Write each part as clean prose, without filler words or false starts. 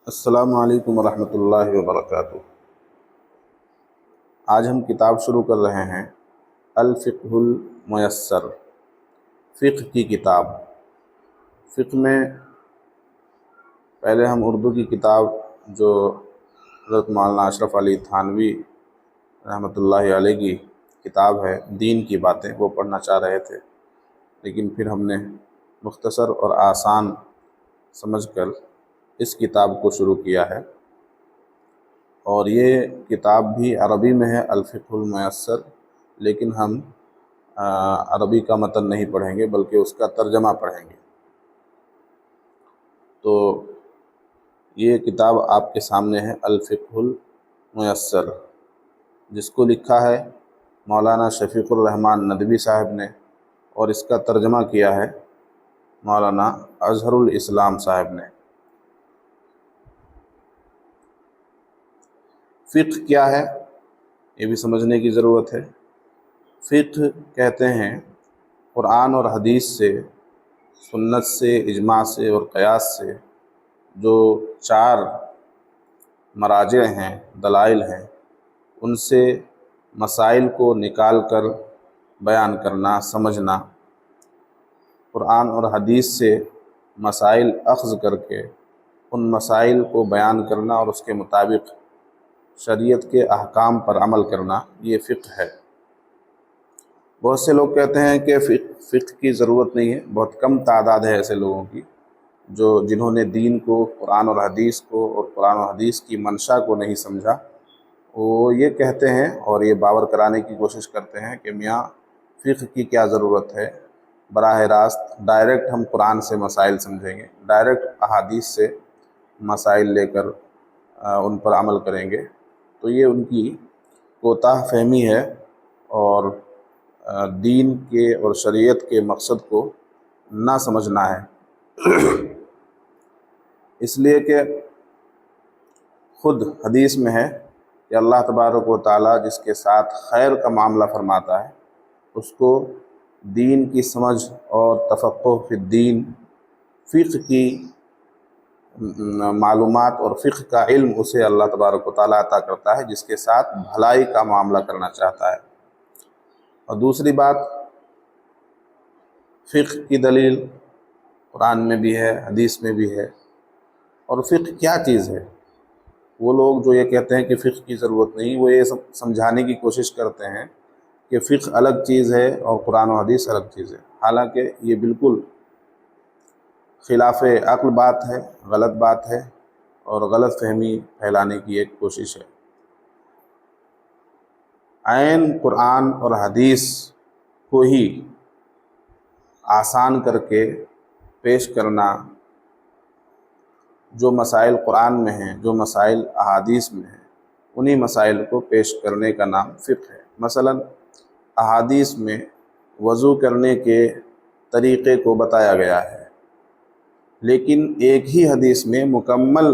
السلام علیکم ورحمۃ اللہ وبرکاتہ۔ آج ہم کتاب شروع کر رہے ہیں الفقہ المیسر، فقہ کی کتاب۔ فقہ میں پہلے ہم اردو کی کتاب جو حضرت مولانا اشرف علی تھانوی رحمۃ اللہ علیہ کی کتاب ہے دین کی باتیں، وہ پڑھنا چاہ رہے تھے، لیکن پھر ہم نے مختصر اور آسان سمجھ کر اس کتاب کو شروع کیا ہے، اور یہ کتاب بھی عربی میں ہے الفقہ المیسر، لیکن ہم عربی کا متن نہیں پڑھیں گے بلکہ اس کا ترجمہ پڑھیں گے۔ تو یہ کتاب آپ کے سامنے ہے الفقہ المیسر، جس کو لکھا ہے مولانا شفیق الرحمان ندوی صاحب نے، اور اس کا ترجمہ کیا ہے مولانا اظہر الاسلام صاحب نے۔ فقہ کیا ہے یہ بھی سمجھنے کی ضرورت ہے۔ فقہ کہتے ہیں قرآن اور حدیث سے، سنت سے، اجماع سے اور قیاس سے جو چار مراجع ہیں، دلائل ہیں، ان سے مسائل کو نکال کر بیان کرنا، سمجھنا، قرآن اور حدیث سے مسائل اخذ کر کے ان مسائل کو بیان کرنا اور اس کے مطابق شریعت کے احکام پر عمل کرنا، یہ فقہ ہے۔ بہت سے لوگ کہتے ہیں کہ فقہ کی ضرورت نہیں ہے، بہت کم تعداد ہے ایسے لوگوں کی جنہوں نے دین کو، قرآن اور حدیث کو اور قرآن و حدیث کی منشا کو نہیں سمجھا۔ وہ یہ کہتے ہیں اور یہ باور کرانے کی کوشش کرتے ہیں کہ میاں فقہ کی کیا ضرورت ہے، براہ راست ڈائریکٹ ہم قرآن سے مسائل سمجھیں گے، ڈائریکٹ احادیث سے مسائل لے کر ان پر عمل کریں گے۔ تو یہ ان کی کوتاہ فہمی ہے، اور دین کے اور شریعت کے مقصد کو نہ سمجھنا ہے۔ اس لیے کہ خود حدیث میں ہے کہ اللہ تبارک و تعالیٰ جس کے ساتھ خیر کا معاملہ فرماتا ہے، اس کو دین کی سمجھ اور تفقہ فی الدین، فقہ کی معلومات اور فقہ کا علم اسے اللہ تبارک و تعالیٰ عطا کرتا ہے، جس کے ساتھ بھلائی کا معاملہ کرنا چاہتا ہے۔ اور دوسری بات، فقہ کی دلیل قرآن میں بھی ہے، حدیث میں بھی ہے۔ اور فقہ کیا چیز ہے؟ وہ لوگ جو یہ کہتے ہیں کہ فقہ کی ضرورت نہیں، وہ یہ سمجھانے کی کوشش کرتے ہیں کہ فقہ الگ چیز ہے اور قرآن و حدیث الگ چیز ہے، حالانکہ یہ بالکل خلاف عقل بات ہے، غلط بات ہے، اور غلط فہمی پھیلانے کی ایک کوشش ہے۔ عین قرآن اور حدیث کو ہی آسان کر کے پیش کرنا، جو مسائل قرآن میں ہیں، جو مسائل احادیث میں ہیں، انہی مسائل کو پیش کرنے کا نام فقہ ہے۔ مثلا احادیث میں وضو کرنے کے طریقے کو بتایا گیا ہے، لیکن ایک ہی حدیث میں مکمل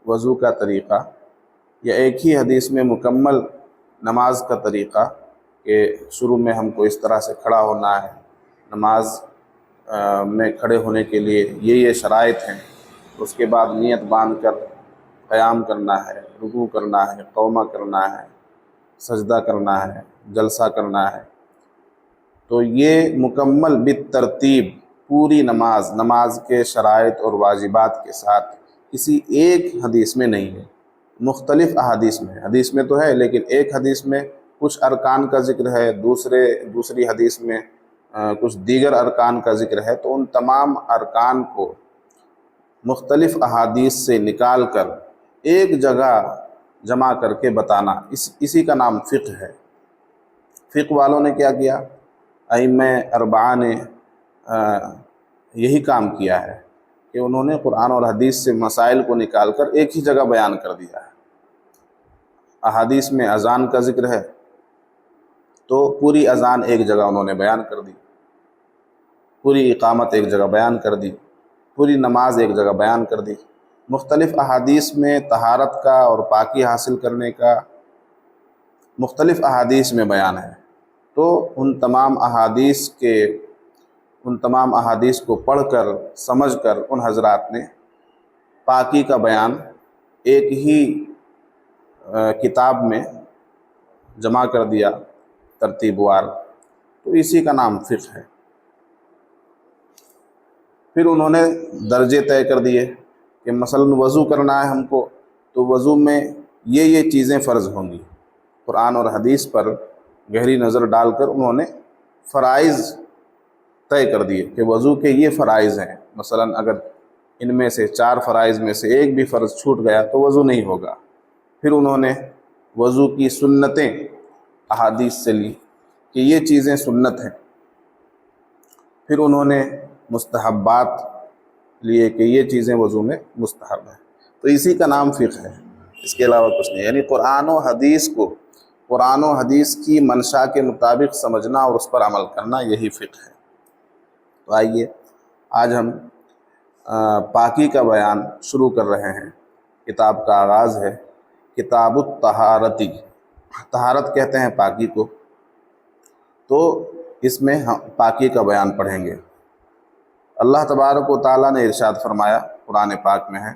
وضو کا طریقہ، یا ایک ہی حدیث میں مکمل نماز کا طریقہ، کہ شروع میں ہم کو اس طرح سے کھڑا ہونا ہے، نماز میں کھڑے ہونے کے لیے یہ شرائط ہیں، اس کے بعد نیت باندھ کر قیام کرنا ہے، رکوع کرنا ہے، قومہ کرنا ہے، سجدہ کرنا ہے، جلسہ کرنا ہے۔ تو یہ مکمل بالترتیب پوری نماز کے شرائط اور واجبات کے ساتھ کسی ایک حدیث میں نہیں ہے، مختلف احادیث میں ہے۔ حدیث میں تو ہے، لیکن ایک حدیث میں کچھ ارکان کا ذکر ہے، دوسری حدیث میں کچھ دیگر ارکان کا ذکر ہے۔ تو ان تمام ارکان کو مختلف احادیث سے نکال کر ایک جگہ جمع کر کے بتانا، اسی کا نام فقہ ہے۔ فقہ والوں نے کیا کیا؟ ائمہ اربعہ نے یہی کام کیا ہے کہ انہوں نے قرآن اور حدیث سے مسائل کو نکال کر ایک ہی جگہ بیان کر دیا ہے۔ احادیث میں اذان کا ذکر ہے تو پوری اذان ایک جگہ انہوں نے بیان کر دی، پوری اقامت ایک جگہ بیان کر دی، پوری نماز ایک جگہ بیان کر دی۔ مختلف احادیث میں طہارت کا اور پاکی حاصل کرنے کا مختلف احادیث میں بیان ہے، تو ان تمام احادیث کو پڑھ کر، سمجھ کر ان حضرات نے پاکی کا بیان ایک ہی کتاب میں جمع کر دیا ترتیب وار، تو اسی کا نام فقہ ہے۔ پھر انہوں نے درجے طے کر دیے کہ مثلاً وضو کرنا ہے ہم کو، تو وضو میں یہ چیزیں فرض ہوں گی۔ قرآن اور حدیث پر گہری نظر ڈال کر انہوں نے فرائض طے کر دیے کہ وضو کے یہ فرائض ہیں، مثلاً اگر ان میں سے 4 فرائض میں سے ایک بھی فرض چھوٹ گیا تو وضو نہیں ہوگا۔ پھر انہوں نے وضو کی سنتیں احادیث سے لی کہ یہ چیزیں سنت ہیں۔ پھر انہوں نے مستحبات لیے کہ یہ چیزیں وضو میں مستحب ہیں۔ تو اسی کا نام فقہ ہے، اس کے علاوہ کچھ نہیں۔ یعنی قرآن و حدیث کی منشا کے مطابق سمجھنا اور اس پر عمل کرنا، یہی فقہ ہے۔ تو آئیے آج ہم پاکی کا بیان شروع کر رہے ہیں۔ کتاب کا آغاز ہے کتاب الطہارتی، طہارت کہتے ہیں پاکی کو، تو اس میں ہم پاکی کا بیان پڑھیں گے۔ اللہ تبارک و تعالیٰ نے ارشاد فرمایا قرآن پاک میں ہے،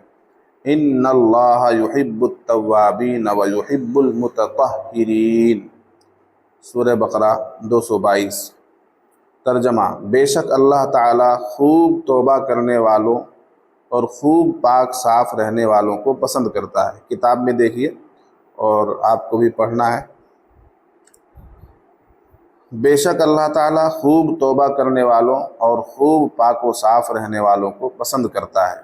ان اللہ یحب التوابین ویحب المتطہرین، سورہ بقرہ 222۔ ترجمہ، بے شک اللہ تعالیٰ خوب توبہ کرنے والوں اور خوب پاک صاف رہنے والوں کو پسند کرتا ہے۔ کتاب میں دیکھیے اور آپ کو بھی پڑھنا ہے، بے شک اللہ تعالیٰ خوب توبہ کرنے والوں اور خوب پاک و صاف رہنے والوں کو پسند کرتا ہے۔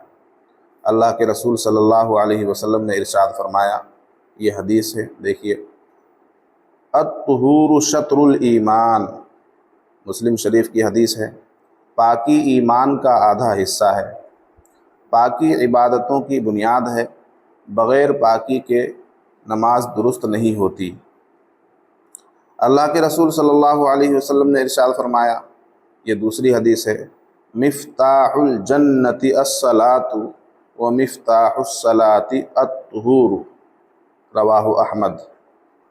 اللہ کے رسول صلی اللہ علیہ وسلم نے ارشاد فرمایا، یہ حدیث ہے، دیکھیے، الطہور شطر الایمان، مسلم شریف کی حدیث ہے، پاکی ایمان کا آدھا حصہ ہے۔ پاکی عبادتوں کی بنیاد ہے، بغیر پاکی کے نماز درست نہیں ہوتی۔ اللہ کے رسول صلی اللہ علیہ وسلم نے ارشاد فرمایا، یہ دوسری حدیث ہے، مفتاح الجنت الصلاۃ ومفتاح الصلاۃ الطہور، رواہ احمد،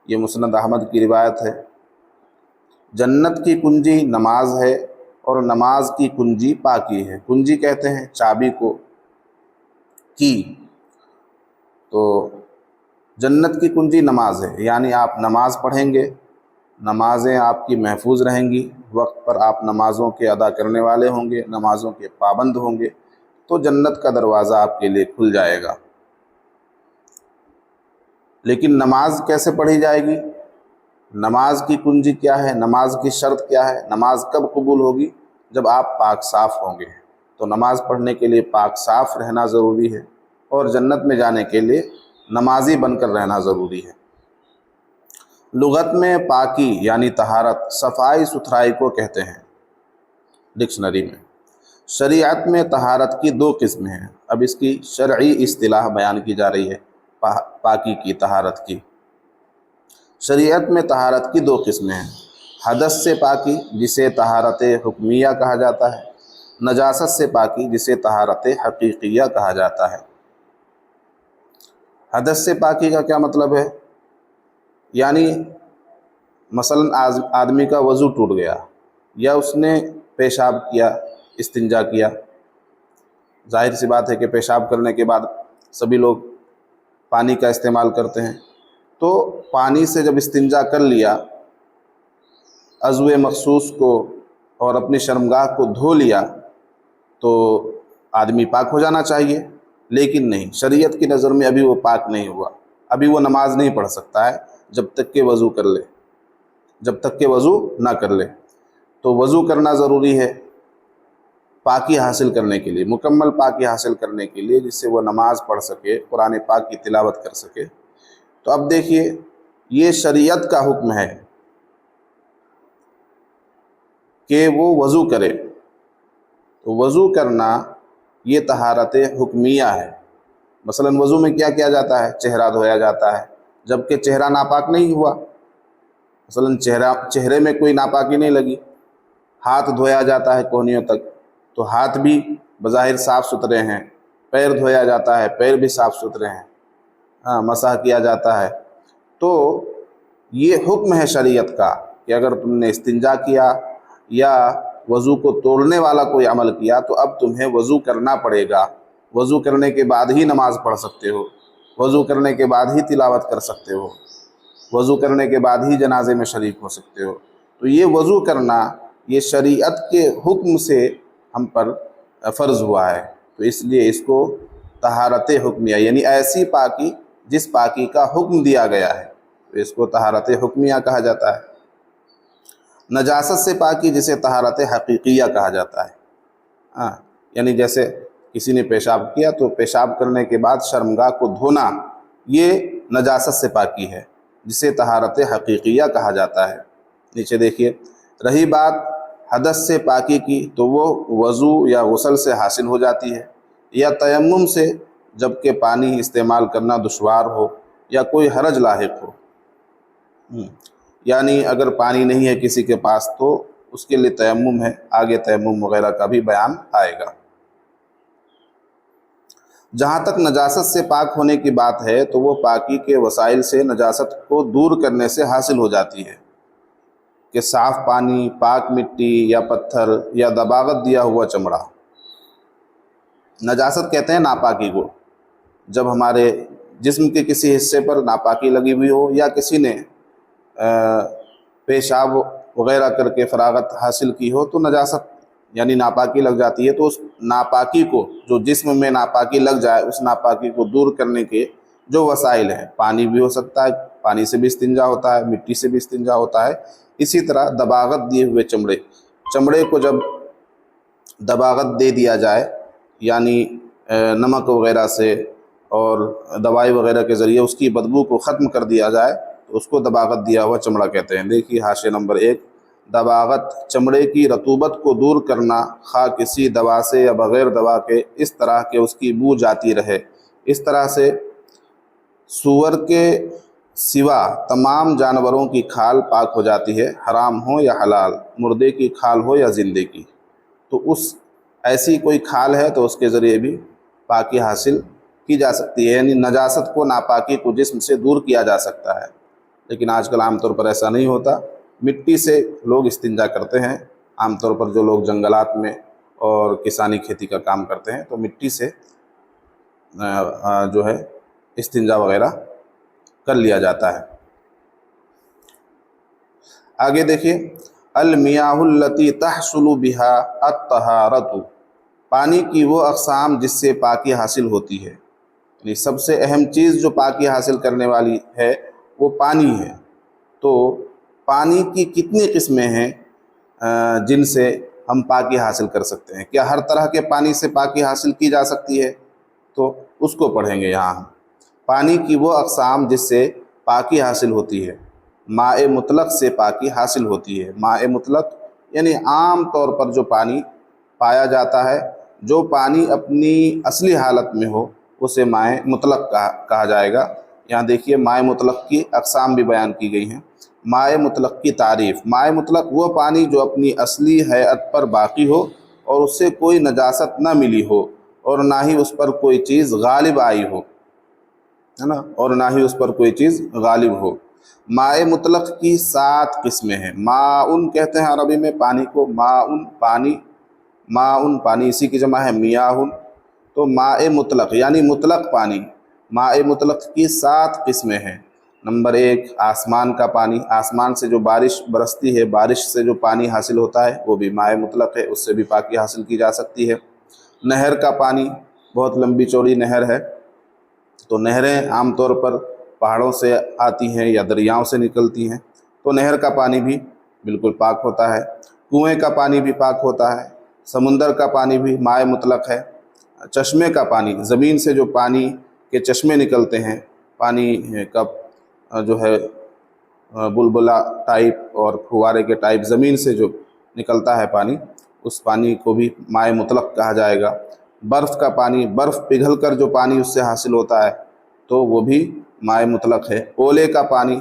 یہ مسند احمد کی روایت ہے۔ جنت کی کنجی نماز ہے اور نماز کی کنجی پاکی ہے۔ کنجی کہتے ہیں چابی کو، کی، تو جنت کی کنجی نماز ہے، یعنی آپ نماز پڑھیں گے، نمازیں آپ کی محفوظ رہیں گی، وقت پر آپ نمازوں کے ادا کرنے والے ہوں گے، نمازوں کے پابند ہوں گے، تو جنت کا دروازہ آپ کے لیے کھل جائے گا۔ لیکن نماز کیسے پڑھی جائے گی؟ نماز کی کنجی کیا ہے؟ نماز کی شرط کیا ہے؟ نماز کب قبول ہوگی؟ جب آپ پاک صاف ہوں گے۔ تو نماز پڑھنے کے لیے پاک صاف رہنا ضروری ہے، اور جنت میں جانے کے لیے نمازی بن کر رہنا ضروری ہے۔ لغت میں پاکی یعنی طہارت صفائی ستھرائی کو کہتے ہیں ڈکشنری میں۔ شریعت میں طہارت کی 2 قسمیں ہیں۔ اب اس کی شرعی اصطلاح بیان کی جا رہی ہے، پاکی کی، طہارت کی۔ شریعت میں طہارت کی 2 قسمیں ہیں، حدث سے پاکی جسے طہارت حکمیہ کہا جاتا ہے، نجاست سے پاکی جسے طہارت حقیقیہ کہا جاتا ہے۔ حدث سے پاکی کا کیا مطلب ہے؟ یعنی مثلاً آدمی کا وضو ٹوٹ گیا، یا اس نے پیشاب کیا، استنجا کیا۔ ظاہر سی بات ہے کہ پیشاب کرنے کے بعد سبھی لوگ پانی کا استعمال کرتے ہیں، تو پانی سے جب استنجا کر لیا، عضو مخصوص کو اور اپنی شرمگاہ کو دھو لیا، تو آدمی پاک ہو جانا چاہیے، لیکن نہیں، شریعت کی نظر میں ابھی وہ پاک نہیں ہوا، ابھی وہ نماز نہیں پڑھ سکتا ہے جب تک کہ وضو کر لے، جب تک کہ وضو نہ کر لے۔ تو وضو کرنا ضروری ہے پاکی حاصل کرنے کے لیے، مکمل پاکی حاصل کرنے کے لیے، جس سے وہ نماز پڑھ سکے، قرآن پاک کی تلاوت کر سکے۔ تو اب دیکھیے، یہ شریعت کا حکم ہے کہ وہ وضو کرے، تو وضو کرنا یہ طہارت حکمیہ ہے۔ مثلاً وضو میں کیا کیا جاتا ہے؟ چہرہ دھویا جاتا ہے، جبکہ چہرہ ناپاک نہیں ہوا، مثلاً چہرے میں کوئی ناپاکی نہیں لگی۔ ہاتھ دھویا جاتا ہے کونیوں تک، تو ہاتھ بھی بظاہر صاف ستھرے ہیں۔ پیر دھویا جاتا ہے، پیر بھی صاف ستھرے ہیں، مسح کیا جاتا ہے۔ تو یہ حکم ہے شریعت کا کہ اگر تم نے استنجا کیا یا وضو کو توڑنے والا کوئی عمل کیا، تو اب تمہیں وضو کرنا پڑے گا، وضو کرنے کے بعد ہی نماز پڑھ سکتے ہو۔ وضو کرنے کے بعد ہی تلاوت کر سکتے ہو، وضو کرنے کے بعد ہی جنازے میں شریک ہو سکتے ہو۔ تو یہ وضو کرنا یہ شریعت کے حکم سے ہم پر فرض ہوا ہے، تو اس لیے اس کو طہارت حکمیہ یعنی ایسی پاکی جس پاکی کا حکم دیا گیا ہے، تو اس کو طہارت حکمیہ کہا جاتا ہے۔ نجاست سے پاکی جسے طہارت حقیقیہ کہا جاتا ہے۔ ہاں، یعنی جیسے کسی نے پیشاب کیا تو پیشاب کرنے کے بعد شرمگاہ کو دھونا، یہ نجاست سے پاکی ہے جسے طہارت حقیقیہ کہا جاتا ہے۔ نیچے دیکھیے، رہی بات حدث سے پاکی کی تو وہ وضو یا غسل سے حاصل ہو جاتی ہے، یا تیمم سے جبکہ پانی استعمال کرنا دشوار ہو یا کوئی حرج لاحق ہو۔ یعنی اگر پانی نہیں ہے کسی کے پاس تو اس کے لیے تیمم ہے، آگے تیمم وغیرہ کا بھی بیان آئے گا۔ جہاں تک نجاست سے پاک ہونے کی بات ہے تو وہ پاکی کے وسائل سے نجاست کو دور کرنے سے حاصل ہو جاتی ہے، کہ صاف پانی، پاک مٹی یا پتھر یا دباغت دیا ہوا چمڑا۔ نجاست کہتے ہیں ناپاکی کو، جب ہمارے جسم کے کسی حصے پر ناپاکی لگی ہوئی ہو یا کسی نے پیشاب وغیرہ کر کے فراغت حاصل کی ہو تو نجاست یعنی ناپاکی لگ جاتی ہے۔ تو اس ناپاکی کو، جو جسم میں ناپاکی لگ جائے، اس ناپاکی کو دور کرنے کے جو وسائل ہیں، پانی بھی ہو سکتا ہے، پانی سے بھی استنجا ہوتا ہے، مٹی سے بھی استنجا ہوتا ہے، اسی طرح دباغت دیے ہوئے چمڑے کو جب دباغت دے دیا جائے یعنی نمک وغیرہ سے اور دوائی وغیرہ کے ذریعے اس کی بدبو کو ختم کر دیا جائے تو اس کو دباغت دیا ہوا چمڑا کہتے ہیں۔ دیکھیے حاشیہ نمبر 1، دباغت چمڑے کی رطوبت کو دور کرنا، خواہ کسی دوا سے یا بغیر دوا کے، اس طرح کہ اس کی بو جاتی رہے۔ اس طرح سے سور کے سوا تمام جانوروں کی کھال پاک ہو جاتی ہے، حرام ہو یا حلال، مردے کی کھال ہو یا زندے کی۔ تو اس ایسی کوئی کھال ہے تو اس کے ذریعے بھی پاکی حاصل کی جا سکتی ہے، یعنی نجاست کو، ناپاکی کو جسم سے دور کیا جا سکتا ہے۔ لیکن آج کل عام طور پر ایسا نہیں ہوتا، مٹی سے لوگ استنجا کرتے ہیں۔ عام طور پر جو لوگ جنگلات میں اور کسانی کھیتی کا کام کرتے ہیں تو مٹی سے جو ہے استنجا وغیرہ کر لیا جاتا ہے۔ آگے دیکھیے، المیاہ التی تحصل بها الطہارۃ، پانی کی وہ اقسام جس سے پاکی حاصل ہوتی ہے، یعنی سب سے اہم چیز جو پاکی حاصل کرنے والی ہے وہ پانی ہے۔ تو پانی کی کتنی قسمیں ہیں جن سے ہم پاکی حاصل کر سکتے ہیں؟ کیا ہر طرح کے پانی سے پاکی حاصل کی جا سکتی ہے؟ تو اس کو پڑھیں گے یہاں ہم۔ پانی کی وہ اقسام جس سے پاکی حاصل ہوتی ہے، ماء مطلق سے پاکی حاصل ہوتی ہے۔ ماء مطلق یعنی عام طور پر جو پانی پایا جاتا ہے، جو پانی اپنی اصلی حالت میں ہو، اسے ماء مطلق کہا جائے گا۔ یہاں دیکھیے ماء مطلق کی اقسام بھی بیان کی گئی ہیں۔ ماء مطلق کی تعریف، ماء مطلق وہ پانی جو اپنی اصلی ہیئت پر باقی ہو اور اس سے کوئی نجاست نہ ملی ہو اور نہ ہی اس پر کوئی چیز غالب آئی ہو، ہے نا، اور نہ ہی اس پر کوئی چیز غالب ہو۔ ماء مطلق کی 7 قسمیں ہیں۔ ماء کہتے ہیں عربی میں پانی کو، ماء پانی، ماء پانی، اسی کی جمع ہے میاہ۔ تو ماء مطلق یعنی مطلق پانی، ماء مطلق کی 7 قسمیں ہیں۔ نمبر 1، آسمان کا پانی، آسمان سے جو بارش برستی ہے، بارش سے جو پانی حاصل ہوتا ہے وہ بھی ماء مطلق ہے، اس سے بھی پاکی حاصل کی جا سکتی ہے۔ نہر کا پانی، بہت لمبی چوڑی نہر ہے تو نہریں عام طور پر پہاڑوں سے آتی ہیں یا دریاؤں سے نکلتی ہیں، تو نہر کا پانی بھی بالکل پاک ہوتا ہے۔ کنویں کا پانی بھی پاک ہوتا ہے۔ سمندر کا پانی بھی ماء مطلق ہے۔ چشمے کا پانی، زمین سے جو پانی کے چشمے نکلتے ہیں، پانی کا جو ہے بلبلا ٹائپ اور فوارے کے ٹائپ زمین سے جو نکلتا ہے پانی، اس پانی کو بھی ماء مطلق کہا جائے گا۔ برف کا پانی، برف پگھل کر جو پانی اس سے حاصل ہوتا ہے تو وہ بھی ماء مطلق ہے۔ اولے کا پانی،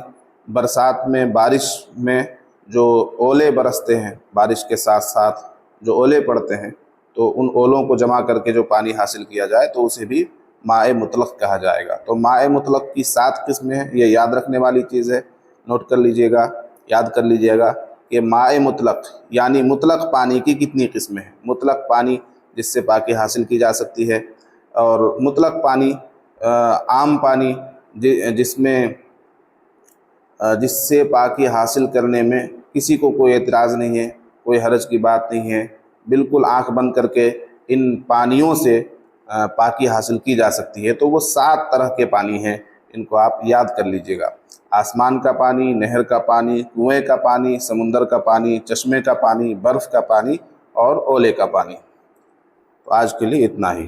برسات میں، بارش میں جو اولے برستے ہیں، بارش کے ساتھ ساتھ جو اولے پڑتے ہیں تو ان اولوں کو جمع کر کے جو پانی حاصل کیا جائے تو اسے بھی ماء مطلق کہا جائے گا۔ تو ماء مطلق کی 7 قسمیں ہیں، یہ یاد رکھنے والی چیز ہے، نوٹ کر لیجئے گا، یاد کر لیجئے گا کہ ماء مطلق یعنی مطلق پانی کی کتنی قسمیں ہیں۔ مطلق پانی جس سے پاکی حاصل کی جا سکتی ہے، اور مطلق پانی عام پانی جس سے پاکی حاصل کرنے میں کسی کو کوئی اعتراض نہیں ہے، کوئی حرج کی بات نہیں ہے، بالکل آنکھ بند کر کے ان پانیوں سے پاکی حاصل کی جا سکتی ہے، تو وہ 7 طرح کے پانی ہیں، ان کو آپ یاد کر لیجئے گا: آسمان کا پانی، نہر کا پانی، کنویں کا پانی، سمندر کا پانی، چشمے کا پانی، برف کا پانی اور اولے کا پانی۔ تو آج کے لیے اتنا ہی۔